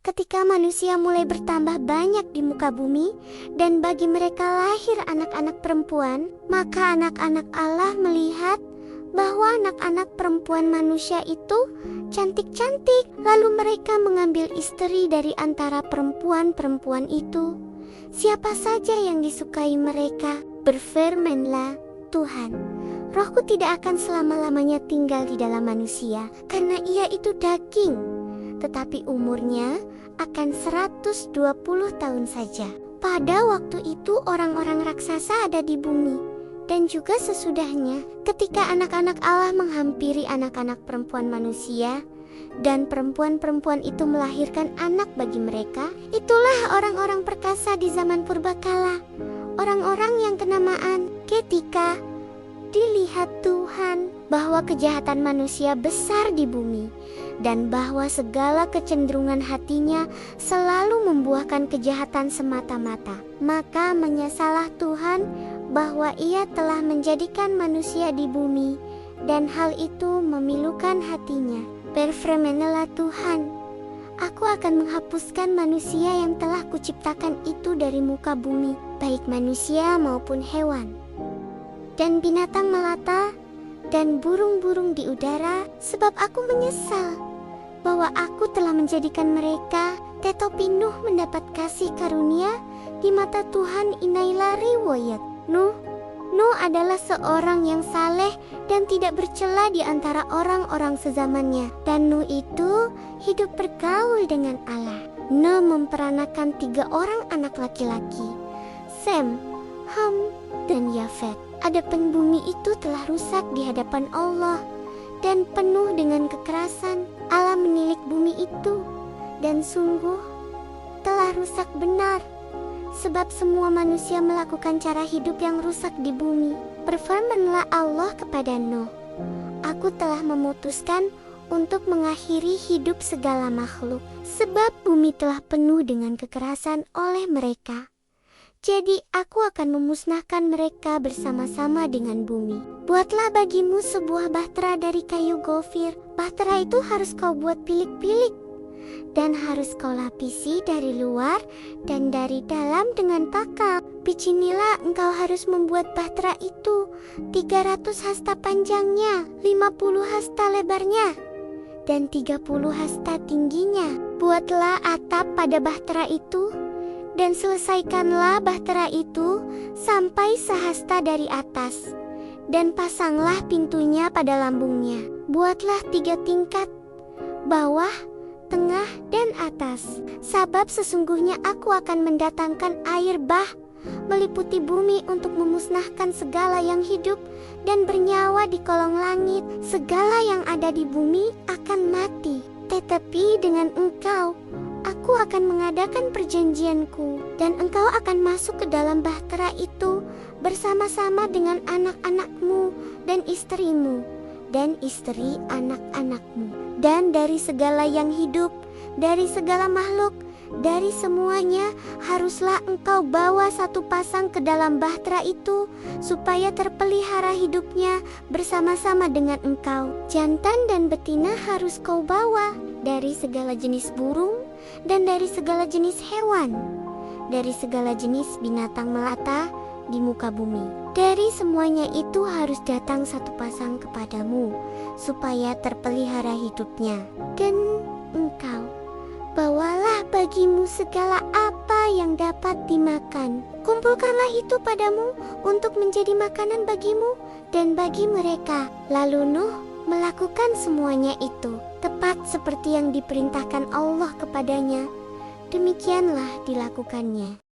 ketika manusia mulai bertambah banyak di muka bumi, dan bagi mereka lahir anak-anak perempuan, maka anak-anak Allah melihat bahwa anak-anak perempuan manusia itu cantik-cantik. Lalu mereka mengambil istri dari antara perempuan-perempuan itu, siapa saja yang disukai mereka. Berfirmanlah Tuhan, Rohku tidak akan selama-lamanya tinggal di dalam manusia, karena ia itu daging, tetapi umurnya akan 120 tahun saja. Pada waktu itu orang-orang raksasa ada di bumi, dan juga sesudahnya ketika anak-anak Allah menghampiri anak-anak perempuan manusia, dan perempuan-perempuan itu melahirkan anak bagi mereka, itulah orang-orang perkasa di zaman purbakala, orang-orang yang kenamaan. Ketika dilihat Tuhan bahwa kejahatan manusia besar di bumi, dan bahwa segala kecenderungan hatinya selalu membuahkan kejahatan semata-mata, maka menyesallah Tuhan bahwa ia telah menjadikan manusia di bumi, dan hal itu memilukan hatinya. Berfirmanlah Tuhan, Aku akan menghapuskan manusia yang telah kuciptakan itu dari muka bumi, baik manusia maupun hewan, dan binatang melata, dan burung-burung di udara, sebab aku menyesal bahwa aku telah menjadikan mereka. Tetapi Nuh mendapat kasih karunia di mata Tuhan. Inailah riwayat Nuh adalah seorang yang saleh dan tidak bercela di antara orang-orang sezamannya. Dan Nuh itu hidup bergaul dengan Allah. Nuh memperanakan 3 orang anak laki-laki, Sem, Ham, dan Yafet. Adapun bumi itu telah rusak di hadapan Allah dan penuh dengan kekerasan. Allah menilik bumi itu, dan sungguh telah rusak benar, sebab semua manusia melakukan cara hidup yang rusak di bumi. Berfirmanlah Allah kepada Nuh, Aku telah memutuskan untuk mengakhiri hidup segala makhluk, sebab bumi telah penuh dengan kekerasan oleh mereka. Jadi aku akan memusnahkan mereka bersama-sama dengan bumi. Buatlah bagimu sebuah bahtera dari kayu gofir. Bahtera itu harus kau buat pilik-pilik, dan harus kau lapisi dari luar dan dari dalam dengan takal. Bicinilah engkau harus membuat bahtera itu 300 hasta panjangnya, 50 hasta lebarnya, dan 30 hasta tingginya. Buatlah atap pada bahtera itu, dan selesaikanlah bahtera itu sampai sehasta dari atas, dan pasanglah pintunya pada lambungnya. Buatlah 3 tingkat, bawah, tengah, dan atas. Sebab sesungguhnya aku akan mendatangkan air bah meliputi bumi untuk memusnahkan segala yang hidup dan bernyawa di kolong langit. Segala yang ada di bumi akan mati. Tetapi dengan engkau aku akan mengadakan perjanjianku, dan engkau akan masuk ke dalam bahtera itu bersama-sama dengan anak-anakmu dan istrimu, dan istri anak-anakmu. Dan dari segala yang hidup, dari segala makhluk, dari semuanya haruslah engkau bawa 1 pasang ke dalam bahtera itu, supaya terpelihara hidupnya bersama-sama dengan engkau. Jantan dan betina harus kau bawa dari segala jenis burung, dan dari segala jenis hewan, dari segala jenis binatang melata di muka bumi. Dari semuanya itu harus datang 1 pasang kepadamu, supaya terpelihara hidupnya. Dan engkau bawalah bagimu segala apa yang dapat dimakan. Kumpulkanlah itu padamu untuk menjadi makanan bagimu dan bagi mereka. Lalu Nuh melakukan semuanya itu, tepat seperti yang diperintahkan Allah kepadanya. Demikianlah dilakukannya.